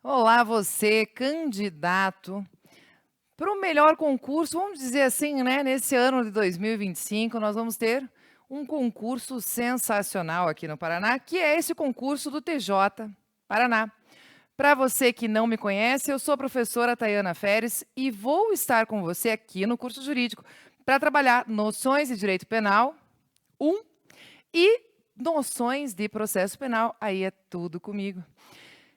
Olá, você, candidato para o melhor concurso, vamos dizer assim, né? Nesse ano de 2025, nós vamos ter um concurso sensacional aqui no Paraná, que é esse concurso do TJ Paraná. Para você que não me conhece, eu sou a professora Tayana Feres e vou estar com você aqui no curso jurídico para trabalhar noções de direito penal, e noções de processo penal. Aí é tudo comigo.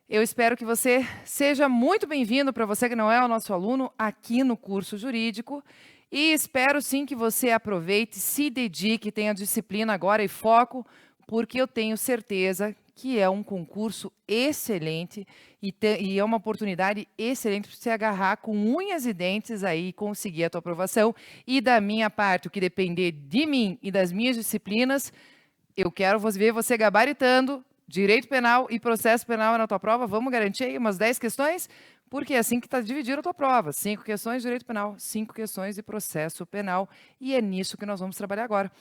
Eu espero que você seja muito bem-vindo, para você que não é o nosso aluno, aqui no curso jurídico. E espero sim que você aproveite, se dedique, tenha disciplina agora e foco, porque eu tenho certeza que é um concurso excelente e é uma oportunidade excelente para você agarrar com unhas e dentes aí e conseguir a tua aprovação. E da minha parte, o que depender de mim e das minhas disciplinas, eu quero ver você gabaritando direito penal e processo penal na tua prova. Vamos garantir aí umas 10 questões? Porque é assim que está dividida a tua prova. 5 questões de direito penal, 5 questões de processo penal. E é nisso que nós vamos trabalhar agora.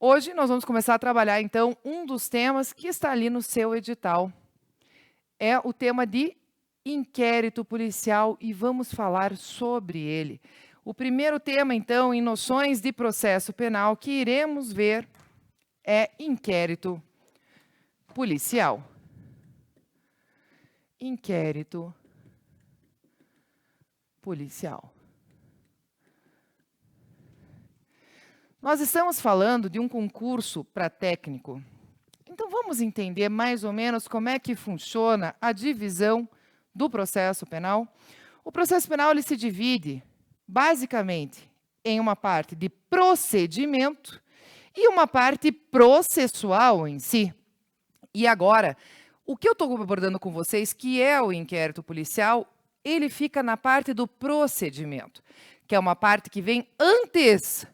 Hoje nós vamos começar a trabalhar, então, um dos temas que está ali no seu edital. É o tema de inquérito policial e vamos falar sobre ele. O primeiro tema, então, em noções de processo penal que iremos ver é inquérito policial. Inquérito policial. Nós estamos falando de um concurso para técnico. Então vamos entender mais ou menos como é que funciona a divisão do processo penal. O processo penal ele se divide basicamente em uma parte de procedimento e uma parte processual em si. E agora, o que eu estou abordando com vocês, que é o inquérito policial, ele fica na parte do procedimento, que é uma parte que vem antes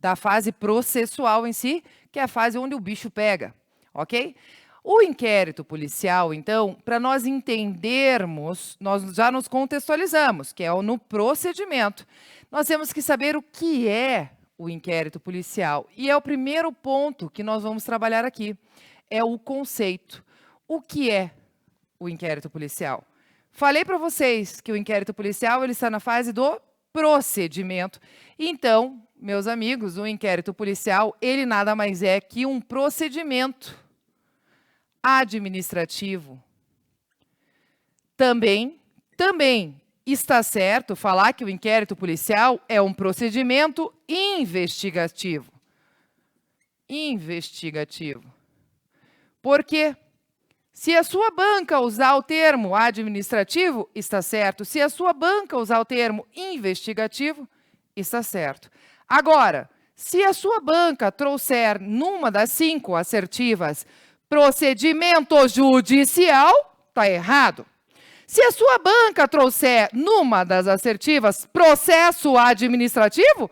da fase processual em si, que é a fase onde o bicho pega, ok? O inquérito policial, então, para nós entendermos, nós já nos contextualizamos, que é no procedimento. Nós temos que saber o que é o inquérito policial. E é o primeiro ponto que nós vamos trabalhar aqui, é o conceito. O que é o inquérito policial? Falei para vocês que o inquérito policial ele está na fase do procedimento. Então, meus amigos, o inquérito policial, ele nada mais é que um procedimento administrativo. Também está certo falar que o inquérito policial é um procedimento investigativo. Por quê? Se a sua banca usar o termo administrativo, está certo. Se a sua banca usar o termo investigativo, está certo. Agora, se a sua banca trouxer numa das 5 assertivas procedimento judicial, está errado. Se a sua banca trouxer numa das assertivas processo administrativo,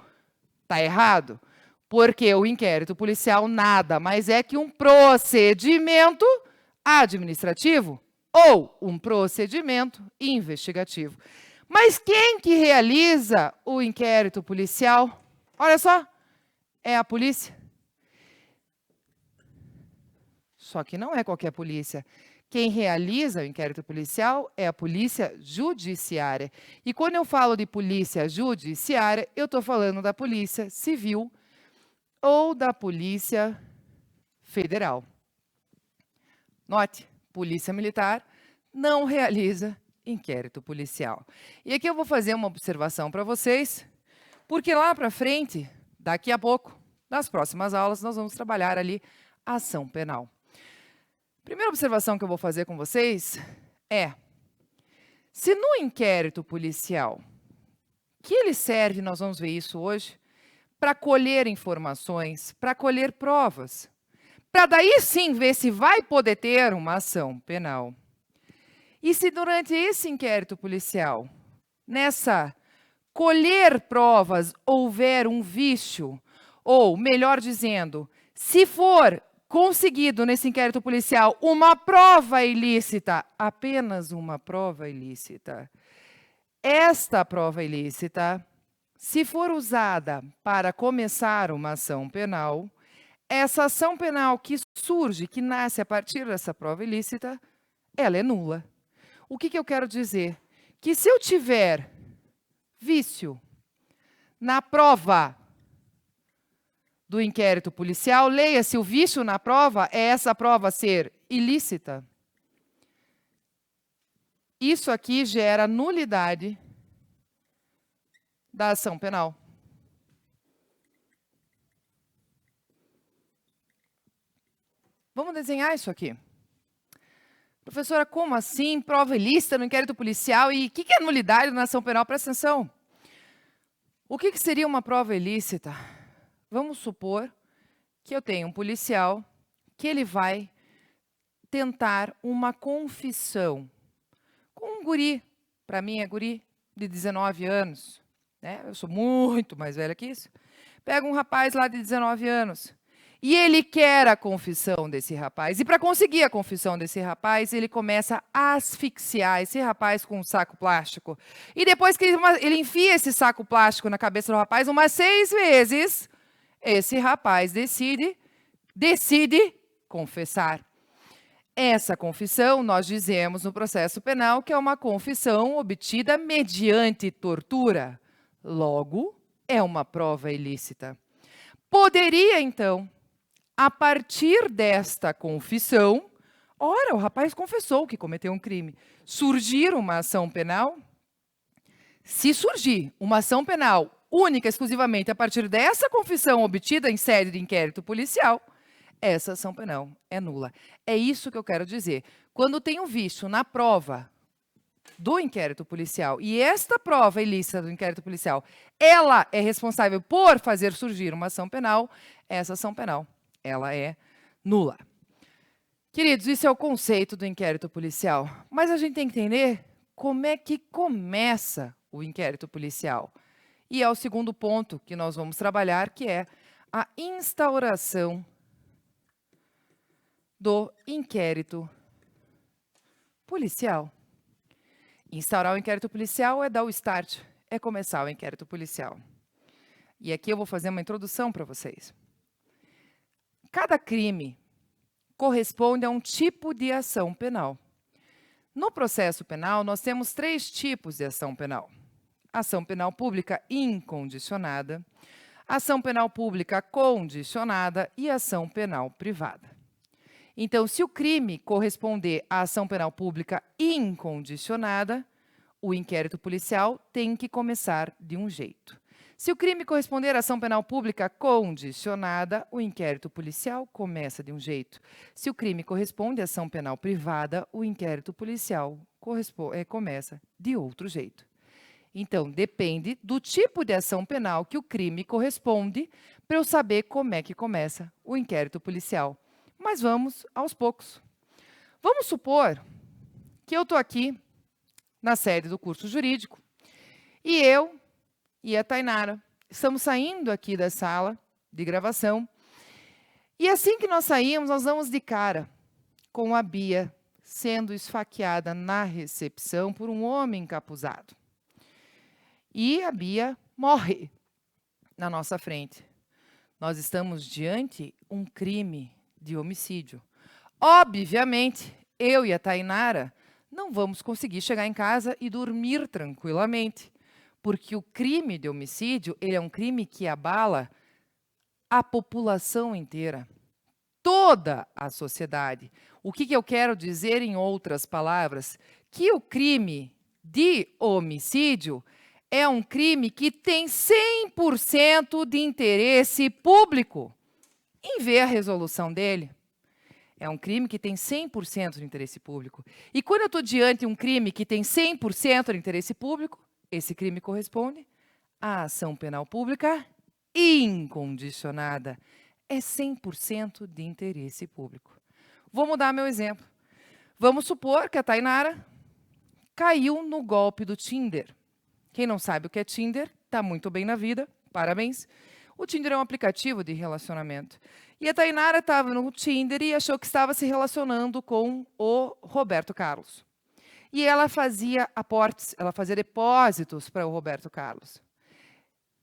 está errado. Porque o inquérito policial nada mais é que um procedimento administrativo ou um procedimento investigativo. Mas quem que realiza o inquérito policial? Olha só, é a polícia. Só que não é qualquer polícia. Quem realiza o inquérito policial é a polícia judiciária. E quando eu falo de polícia judiciária, eu estou falando da polícia civil ou da polícia federal. Note, polícia militar não realiza inquérito policial. E aqui eu vou fazer uma observação para vocês, porque lá para frente, daqui a pouco, nas próximas aulas, nós vamos trabalhar ali a ação penal. Primeira observação que eu vou fazer com vocês é, se no inquérito policial, que ele serve, nós vamos ver isso hoje, para colher informações, para colher provas, para daí sim ver se vai poder ter uma ação penal. E se durante esse inquérito policial, nessa colher provas, houver um vício, ou melhor dizendo, se for conseguido nesse inquérito policial uma prova ilícita, apenas uma prova ilícita, esta prova ilícita, se for usada para começar uma ação penal, essa ação penal que surge, que nasce a partir dessa prova ilícita, ela é nula. O que eu quero dizer? Que se eu tiver vício na prova do inquérito policial, leia-se, o vício na prova é essa prova ser ilícita. Isso aqui gera nulidade da ação penal. Vamos desenhar isso aqui. Professora, como assim? Prova ilícita no inquérito policial? E o que é nulidade na ação penal? Presta atenção. O que seria uma prova ilícita? Vamos supor que eu tenho um policial que ele vai tentar uma confissão com um guri. Para mim é guri de 19 anos. Né? Eu sou muito mais velha que isso. Pega um rapaz lá de 19 anos. E ele quer a confissão desse rapaz. E para conseguir a confissão desse rapaz, ele começa a asfixiar esse rapaz com um saco plástico. E depois que ele enfia esse saco plástico na cabeça do rapaz umas 6 vezes, esse rapaz decide confessar. Essa confissão, nós dizemos no processo penal que é uma confissão obtida mediante tortura. Logo, é uma prova ilícita. Poderia, então, a partir desta confissão, ora, o rapaz confessou que cometeu um crime, surgir uma ação penal? Se surgir uma ação penal única, exclusivamente, a partir dessa confissão obtida em sede de inquérito policial, essa ação penal é nula. É isso que eu quero dizer. Quando tem um vício na prova do inquérito policial, e esta prova ilícita do inquérito policial, ela é responsável por fazer surgir uma ação penal, essa ação penal, ela é nula. Queridos, isso é o conceito do inquérito policial. Mas a gente tem que entender como é que começa o inquérito policial. E é o segundo ponto que nós vamos trabalhar, que é a instauração do inquérito policial. Instaurar o inquérito policial é dar o start, é começar o inquérito policial. E aqui eu vou fazer uma introdução para vocês. Cada crime corresponde a um tipo de ação penal. No processo penal, nós temos 3 tipos de ação penal. Ação penal pública incondicionada, ação penal pública condicionada e ação penal privada. Então, se o crime corresponder à ação penal pública incondicionada, o inquérito policial tem que começar de um jeito. Se o crime corresponder à ação penal pública condicionada, o inquérito policial começa de um jeito. Se o crime corresponde à ação penal privada, o inquérito policial começa de outro jeito. Então, depende do tipo de ação penal que o crime corresponde para eu saber como é que começa o inquérito policial. Mas vamos aos poucos. Vamos supor que eu estou aqui na sede do curso jurídico e eu e a Tainara estamos saindo aqui da sala de gravação e assim que nós saímos, nós vamos de cara com a Bia sendo esfaqueada na recepção por um homem encapuzado. E a Bia morre na nossa frente. Nós estamos diante um crime de homicídio. Obviamente, eu e a Tainara não vamos conseguir chegar em casa e dormir tranquilamente, porque o crime de homicídio, ele é um crime que abala a população inteira, toda a sociedade. O que eu quero dizer em outras palavras? Que o crime de homicídio é um crime que tem 100% de interesse público em ver a resolução dele. É um crime que tem 100% de interesse público. E quando eu estou diante de um crime que tem 100% de interesse público, esse crime corresponde à ação penal pública incondicionada. É 100% de interesse público. Vou mudar meu exemplo. Vamos supor que a Tainara caiu no golpe do Tinder. Quem não sabe o que é Tinder, está muito bem na vida, parabéns. O Tinder é um aplicativo de relacionamento. E a Tainara estava no Tinder e achou que estava se relacionando com o Roberto Carlos. E ela fazia aportes, ela fazia depósitos para o Roberto Carlos.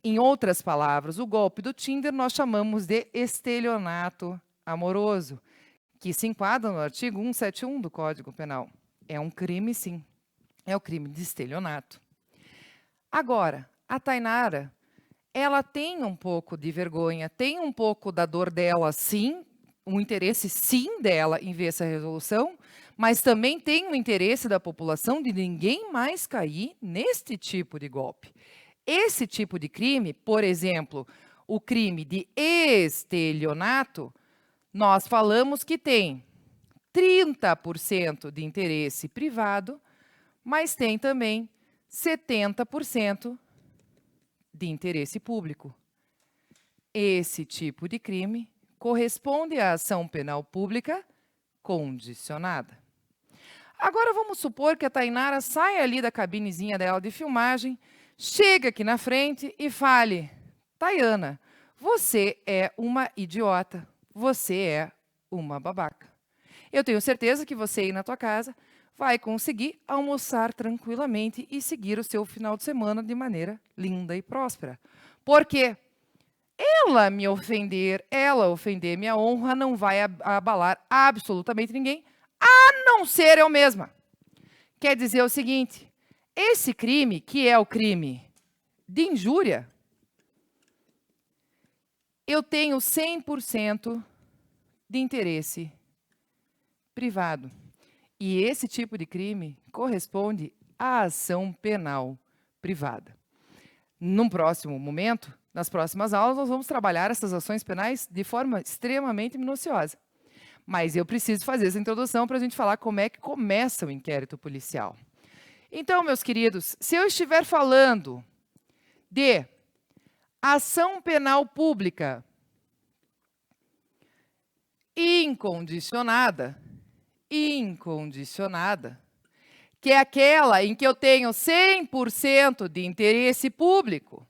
Em outras palavras, o golpe do Tinder nós chamamos de estelionato amoroso, que se enquadra no artigo 171 do Código Penal. É um crime, sim. é o crime de estelionato. Agora, a Tainara, ela tem um pouco de vergonha, tem um pouco da dor dela, sim, um interesse, sim, dela em ver essa resolução, mas também tem o interesse da população de ninguém mais cair neste tipo de golpe. Esse tipo de crime, por exemplo, o crime de estelionato, nós falamos que tem 30% de interesse privado, mas tem também 70% de interesse público. Esse tipo de crime corresponde à ação penal pública condicionada. Agora vamos supor que a Tainara saia ali da cabinezinha dela de filmagem, chega aqui na frente e fale: Tayana, você é uma idiota, você é uma babaca. Eu tenho certeza que você aí na tua casa vai conseguir almoçar tranquilamente e seguir o seu final de semana de maneira linda e próspera. Porque ela ofender minha honra, não vai abalar absolutamente ninguém, a não ser eu mesma. Quer dizer o seguinte, esse crime, que é o crime de injúria, eu tenho 100% de interesse privado. E esse tipo de crime corresponde à ação penal privada. Num próximo momento, nas próximas aulas, nós vamos trabalhar essas ações penais de forma extremamente minuciosa. Mas eu preciso fazer essa introdução para a gente falar como é que começa o inquérito policial. Então, meus queridos, se eu estiver falando de ação penal pública incondicionada, que é aquela em que eu tenho 100% de interesse público,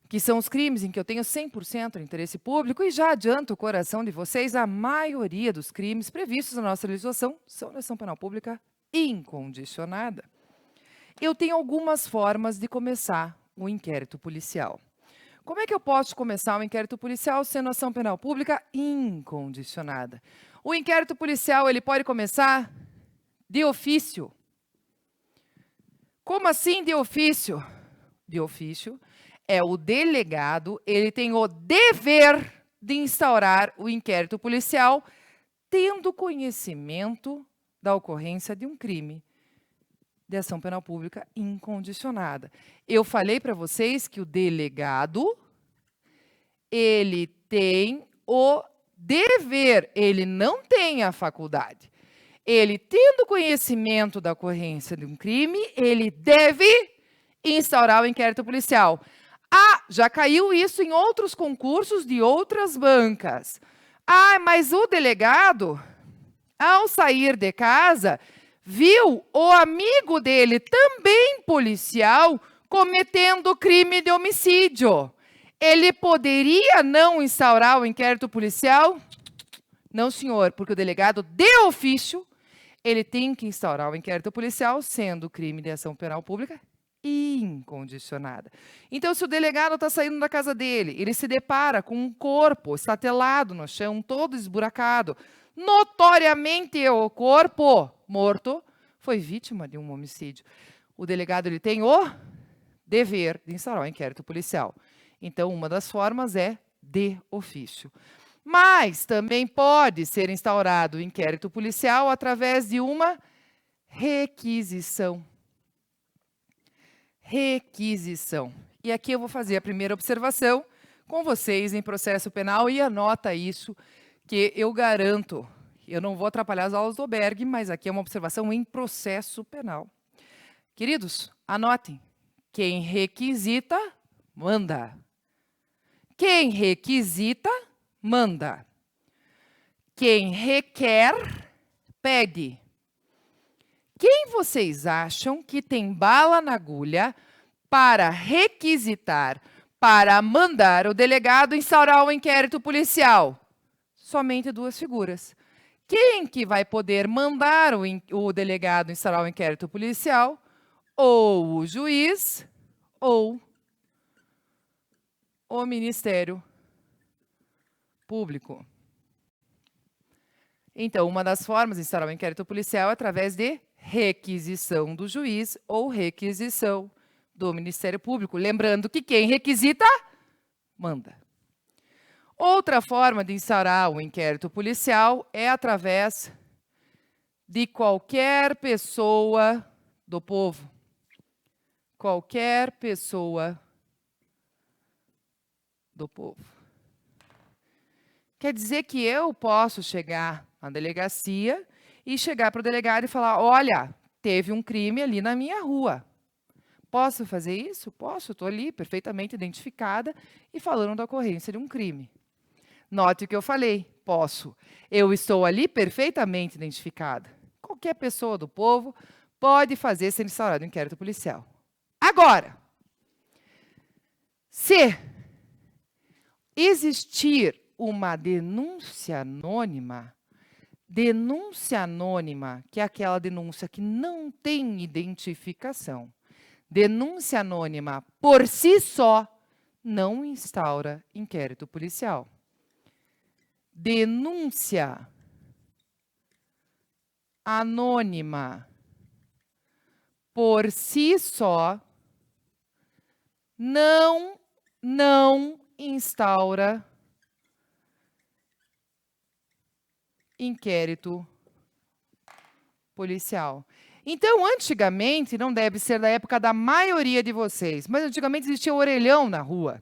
que são os crimes em que eu tenho 100% de interesse público, e já adianto o coração de vocês, a maioria dos crimes previstos na nossa legislação são na ação penal pública incondicionada. Eu tenho algumas formas de começar o inquérito policial. Como é que eu posso começar um inquérito policial sendo ação penal pública incondicionada? O inquérito policial, ele pode começar de ofício. Como assim de ofício? De ofício é o delegado, ele tem o dever de instaurar o inquérito policial, tendo conhecimento da ocorrência de um crime de ação penal pública incondicionada. Eu falei para vocês que o delegado, ele tem o dever, ele não tem a faculdade. Ele, tendo conhecimento da ocorrência de um crime, ele deve instaurar o inquérito policial. Ah, já caiu isso em outros concursos de outras bancas. Ah, mas o delegado, ao sair de casa, viu o amigo dele, também policial, cometendo crime de homicídio. Ele poderia não instaurar o inquérito policial? Não, senhor, porque o delegado de ofício, ele tem que instaurar o inquérito policial, sendo crime de ação penal pública incondicionada. Então, se o delegado está saindo da casa dele, ele se depara com um corpo estatelado no chão, todo esburacado, notoriamente o corpo morto foi vítima de um homicídio. O delegado, ele tem o dever de instaurar o inquérito policial. Então, uma das formas é de ofício. Mas também pode ser instaurado o inquérito policial através de uma requisição. Requisição. E aqui eu vou fazer a primeira observação com vocês em processo penal, e anota isso, que eu garanto, eu não vou atrapalhar as aulas do Berg, mas aqui é uma observação em processo penal. Queridos, anotem. Quem requisita, manda. Quem requisita, manda. Quem requer, pede. Quem vocês acham que tem bala na agulha para requisitar, para mandar o delegado instaurar o inquérito policial? Somente duas figuras. Quem que vai poder mandar o delegado instaurar o inquérito policial? Ou o juiz, ou o Ministério Público. Então, uma das formas de instaurar o inquérito policial é através de requisição do juiz ou requisição do Ministério Público. Lembrando que quem requisita, manda. Outra forma de instaurar o inquérito policial é através de qualquer pessoa do povo. Qualquer pessoa do povo. Quer dizer que eu posso chegar na delegacia e chegar para o delegado e falar, olha, teve um crime ali na minha rua. Posso fazer isso? Posso, estou ali perfeitamente identificada e falando da ocorrência de um crime. Note o que eu falei, posso. Eu estou ali perfeitamente identificada. Qualquer pessoa do povo pode fazer ser instaurado um inquérito policial. Agora, se existir uma denúncia anônima, que é aquela denúncia que não tem identificação, denúncia anônima por si só não instaura inquérito policial. Denúncia anônima por si só não instaura inquérito policial. Então, antigamente, não deve ser da época da maioria de vocês, mas antigamente existia o orelhão na rua,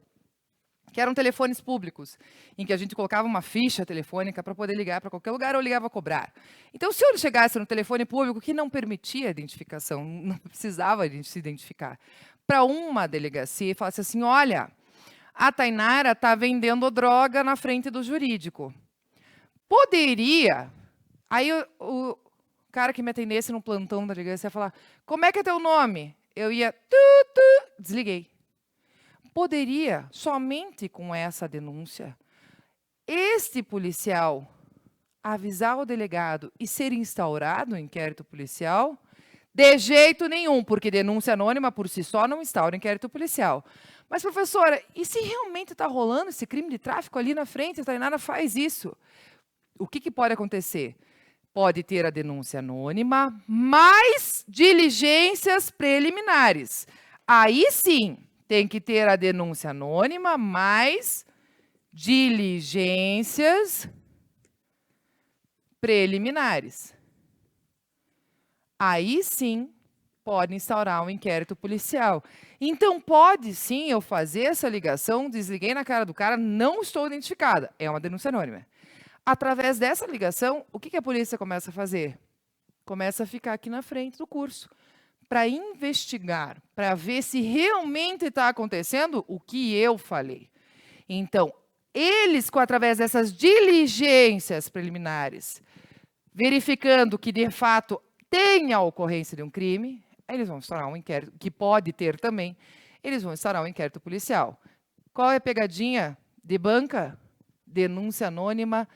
que eram telefones públicos, em que a gente colocava uma ficha telefônica para poder ligar para qualquer lugar ou ligava a cobrar. Então, se eu chegasse no telefone público que não permitia identificação, não precisava se identificar, para uma delegacia e falasse assim, olha, a Tainara está vendendo droga na frente do jurídico. Poderia, aí o cara que me atendesse no plantão da delegacia ia falar, como é que é teu nome? Eu ia, desliguei. Poderia, somente com essa denúncia, este policial avisar o delegado e ser instaurado um inquérito policial? De jeito nenhum, porque denúncia anônima por si só não instaura inquérito policial. Mas, professora, e se realmente está rolando esse crime de tráfico ali na frente, a Tainara faz isso? O que pode acontecer? Pode ter a denúncia anônima, mais diligências preliminares. Aí sim, tem que ter a denúncia anônima, mais diligências preliminares. Aí sim, pode instaurar um inquérito policial. Então, pode sim eu fazer essa ligação, desliguei na cara do cara, não estou identificada. É uma denúncia anônima. Através dessa ligação, o que a polícia começa a fazer? Começa a ficar aqui na frente do curso, para investigar, para ver se realmente está acontecendo o que eu falei. Então, eles, através dessas diligências preliminares, verificando que, de fato, tem a ocorrência de um crime, eles vão instaurar um inquérito, que pode ter também, eles vão instaurar um inquérito policial. Qual é a pegadinha de banca? Denúncia anônima,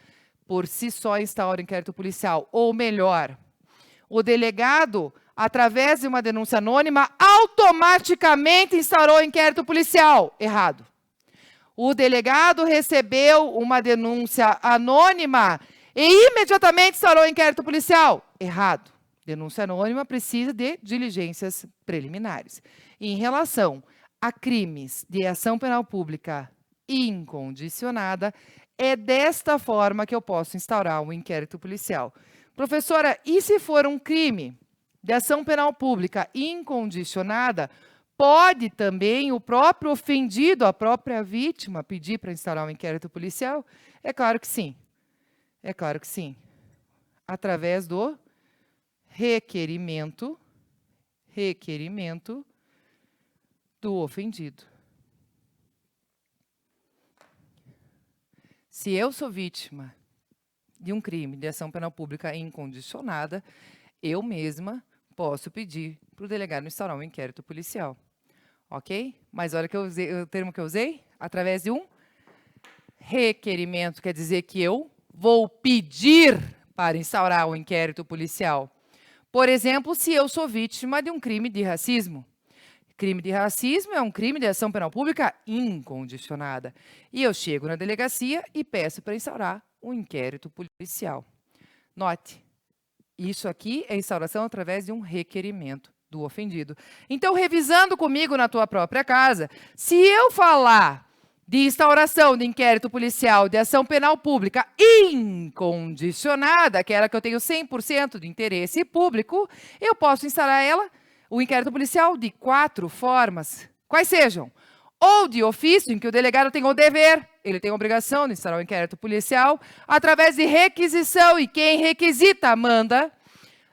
por si só instaura inquérito policial. Ou melhor, o delegado, através de uma denúncia anônima, automaticamente instaurou inquérito policial. Errado. O delegado recebeu uma denúncia anônima e imediatamente instaurou inquérito policial. Errado. Denúncia anônima precisa de diligências preliminares. Em relação a crimes de ação penal pública incondicionada, é desta forma que eu posso instaurar um inquérito policial. Professora, e se for um crime de ação penal pública incondicionada, pode também o próprio ofendido, a própria vítima, pedir para instaurar um inquérito policial? É claro que sim. É claro que sim. Através do requerimento do ofendido. Se eu sou vítima de um crime de ação penal pública incondicionada, eu mesma posso pedir para o delegado instaurar um inquérito policial. Ok? Mas olha que eu usei, o termo que eu usei, através de um requerimento, quer dizer que eu vou pedir para instaurar um inquérito policial. Por exemplo, se eu sou vítima de um crime de racismo. Crime de racismo é um crime de ação penal pública incondicionada. E eu chego na delegacia e peço para instaurar um inquérito policial. Note, Isso aqui é instauração através de um requerimento do ofendido. Então, revisando comigo na tua própria casa, se eu falar de instauração de inquérito policial de ação penal pública incondicionada, aquela que eu tenho 100% de interesse público, eu posso instaurar o inquérito policial, de 4 formas. Quais sejam? Ou de ofício, em que o delegado tem o dever, ele tem a obrigação de instaurar o inquérito policial, através de requisição, e quem requisita manda.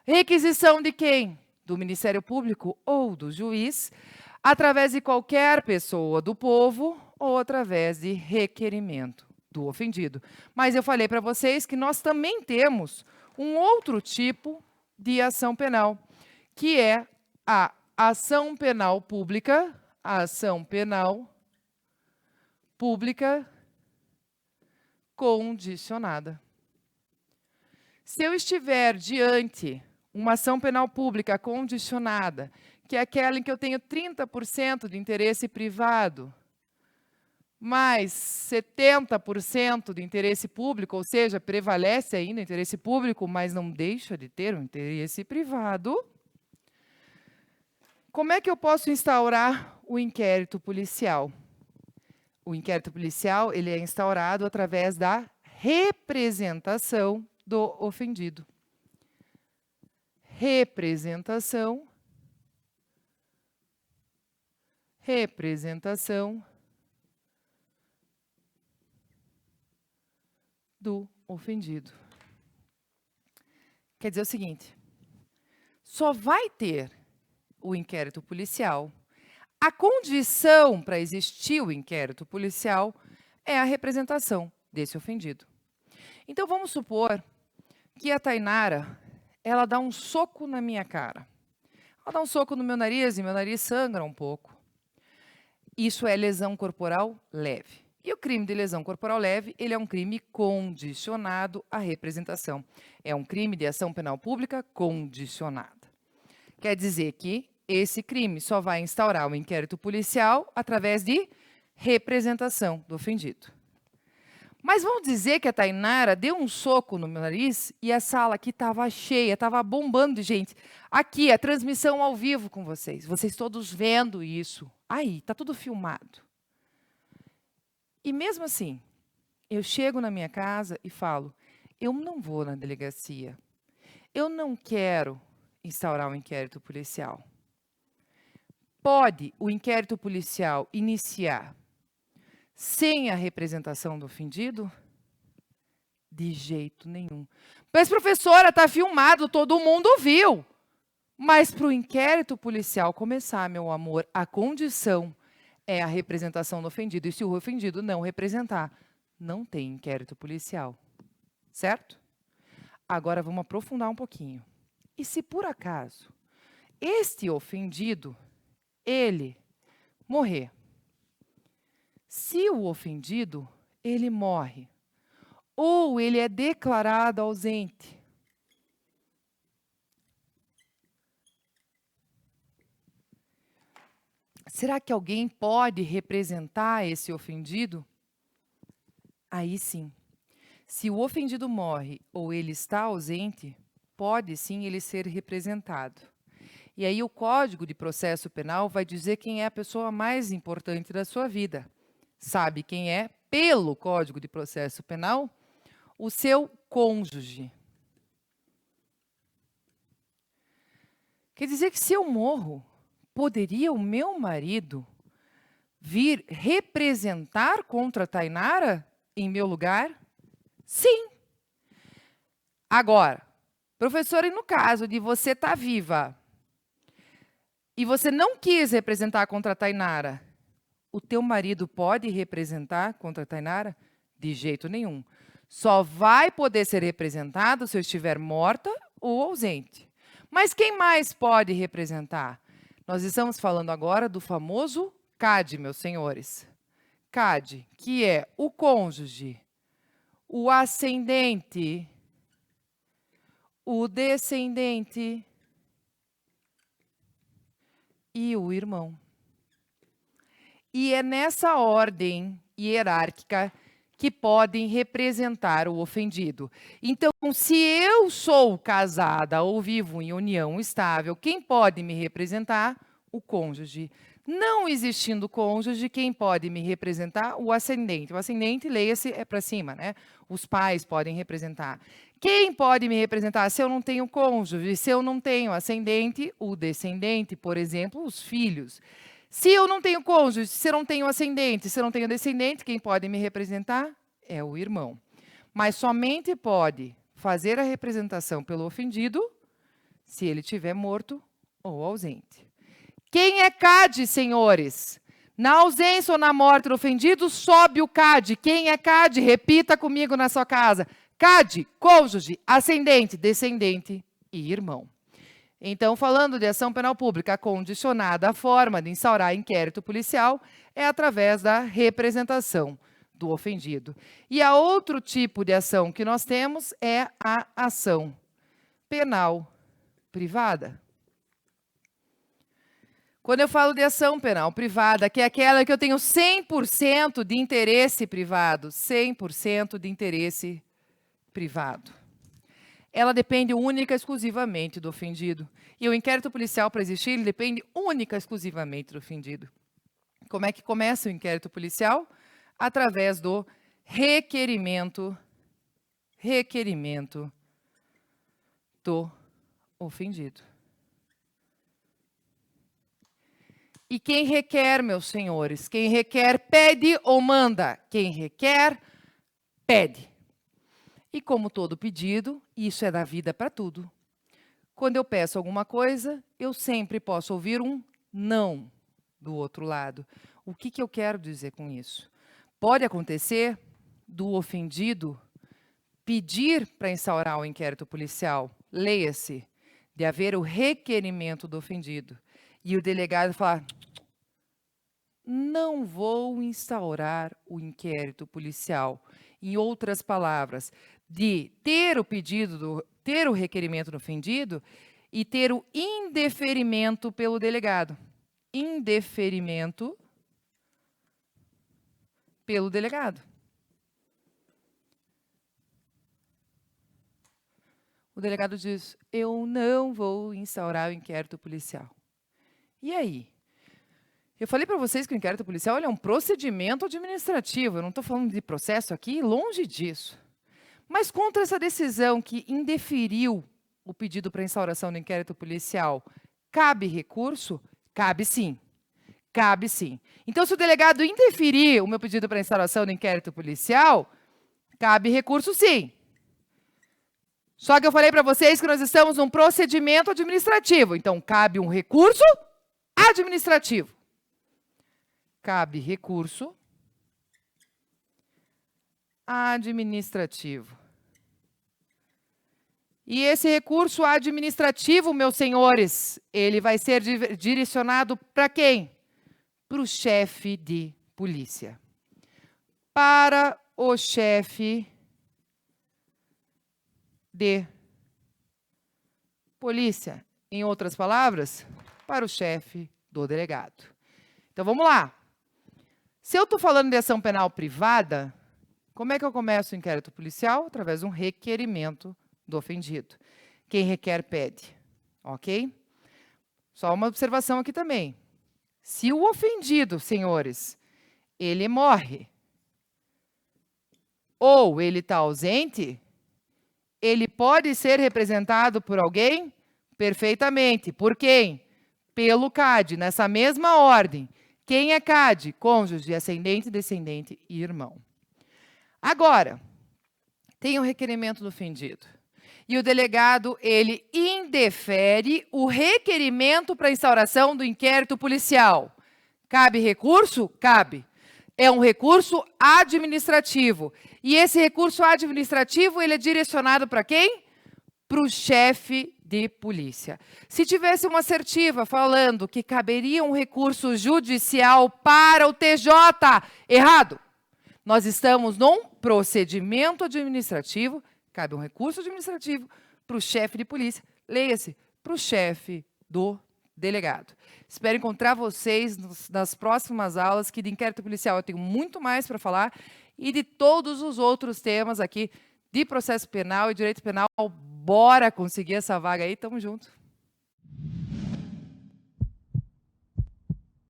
Requisição de quem? Do Ministério Público ou do juiz, através de qualquer pessoa do povo ou através de requerimento do ofendido. Mas eu falei para vocês que nós também temos um outro tipo de ação penal, que é a ação penal pública, condicionada. Se eu estiver diante uma ação penal pública condicionada, que é aquela em que eu tenho 30% de interesse privado, mais 70% de interesse público, ou seja, prevalece ainda o interesse público, mas não deixa de ter um interesse privado, como é que eu posso instaurar o inquérito policial? O inquérito policial, ele é instaurado através da representação do ofendido. Representação do ofendido. Quer dizer o seguinte, só vai ter o inquérito policial. A condição para existir o inquérito policial é a representação desse ofendido. Então, vamos supor que a Tainara, ela dá um soco na minha cara. Ela dá um soco no meu nariz e meu nariz sangra um pouco. Isso é lesão corporal leve. E o crime de lesão corporal leve, ele é um crime condicionado à representação. É um crime de ação penal pública condicionada. Quer dizer que esse crime só vai instaurar o inquérito policial através de representação do ofendido. Mas vamos dizer que a Tainara deu um soco no meu nariz e a sala aqui estava cheia, estava bombando de gente. Aqui, a transmissão ao vivo com vocês todos vendo isso. Aí, está tudo filmado. E mesmo assim, eu chego na minha casa e falo, eu não vou na delegacia. Eu não quero instaurar um inquérito policial. Pode o inquérito policial iniciar sem a representação do ofendido? De jeito nenhum. Mas, professora, está filmado, todo mundo viu. Mas para o inquérito policial começar, meu amor, a condição é a representação do ofendido. E se o ofendido não representar, não tem inquérito policial. Certo? Agora vamos aprofundar um pouquinho. E se por acaso este ofendido, ele morrer? Se o ofendido, ele morre, ou ele é declarado ausente, será que alguém pode representar esse ofendido? Aí sim. Se o ofendido morre ou ele está ausente, pode sim ele ser representado. E aí o Código de Processo Penal vai dizer quem é a pessoa mais importante da sua vida. Sabe quem é? Pelo Código de Processo Penal, o seu cônjuge. Quer dizer que se eu morro, poderia o meu marido vir representar contra a Tainara em meu lugar? Sim. Agora, professora, e no caso de você estar viva e você não quis representar contra a Tainara, o teu marido pode representar contra a Tainara? De jeito nenhum. Só vai poder ser representado se eu estiver morta ou ausente. Mas quem mais pode representar? Nós estamos falando agora do famoso CAD, meus senhores. CAD, que é o cônjuge, o ascendente, o descendente e o irmão. E é nessa ordem hierárquica que podem representar o ofendido. Então, se eu sou casada ou vivo em união estável, quem pode me representar? O cônjuge. Não existindo cônjuge, quem pode me representar? O ascendente. O ascendente, leia-se, é para cima, né? Os pais podem representar. Quem pode me representar se eu não tenho cônjuge? Se eu não tenho ascendente, o descendente, por exemplo, os filhos. Se eu não tenho cônjuge, se eu não tenho ascendente, se eu não tenho descendente, quem pode me representar? É o irmão. Mas somente pode fazer a representação pelo ofendido se ele estiver morto ou ausente. Quem é CAD, senhores? Na ausência ou na morte do ofendido, sobe o CAD. Quem é CAD? Repita comigo na sua casa. CAD, cônjuge, ascendente, descendente e irmão. Então, falando de ação penal pública condicionada à forma de instaurar inquérito policial, é através da representação do ofendido. E a outro tipo de ação que nós temos é a ação penal privada. Quando eu falo de ação penal privada, que é aquela que eu tenho 100% de interesse privado, 100% de interesse privado. Ela depende única e exclusivamente do ofendido. E o inquérito policial, para existir, ele depende única e exclusivamente do ofendido. Como é que começa o inquérito policial? Através do requerimento do ofendido. E quem requer, meus senhores? Quem requer, pede ou manda? Quem requer, pede. E como todo pedido, isso é da vida para tudo. Quando eu peço alguma coisa, eu sempre posso ouvir um não do outro lado. O que eu quero dizer com isso? Pode acontecer do ofendido pedir para instaurar o inquérito policial, leia-se, de haver o requerimento do ofendido. E o delegado falar, não vou instaurar o inquérito policial. Em outras palavras, de ter o pedido, ter o requerimento do ofendido e ter o indeferimento pelo delegado. Indeferimento pelo delegado. O delegado diz, eu não vou instaurar o inquérito policial. E aí? Eu falei para vocês que o inquérito policial é um procedimento administrativo. Eu não estou falando de processo aqui, longe disso. Mas contra essa decisão que indeferiu o pedido para instauração do inquérito policial, cabe recurso? Cabe sim. Cabe sim. Então, se o delegado indeferir o meu pedido para instauração do inquérito policial, cabe recurso sim. Só que eu falei para vocês que nós estamos num procedimento administrativo. Então, cabe um recurso administrativo. Cabe recurso administrativo. E esse recurso administrativo, meus senhores, ele vai ser direcionado para quem? Para o chefe de polícia. Para o chefe de polícia. Em outras palavras, para o chefe do delegado. Então, vamos lá. Se eu estou falando de ação penal privada, como é que eu começo o inquérito policial? Através de um requerimento do ofendido. Quem requer, pede. Ok? Só uma observação aqui também. Se o ofendido, senhores, ele morre, ou ele está ausente, ele pode ser representado por alguém? Perfeitamente. Por quem? Pelo CAD, nessa mesma ordem. Quem é CAD? Cônjuge, ascendente, descendente e irmão. Agora, tem o requerimento do ofendido. E o delegado, ele indefere o requerimento para instauração do inquérito policial. Cabe recurso? Cabe. É um recurso administrativo. E esse recurso administrativo, ele é direcionado para quem? Para o chefe de polícia. Se tivesse uma assertiva falando que caberia um recurso judicial para o TJ, errado. Nós estamos num procedimento administrativo, cabe um recurso administrativo para o chefe de polícia, leia-se, para o chefe do delegado. Espero encontrar vocês nas próximas aulas, que de inquérito policial eu tenho muito mais para falar, e de todos os outros temas aqui de processo penal e direito penal. Bora conseguir essa vaga aí, tamo junto.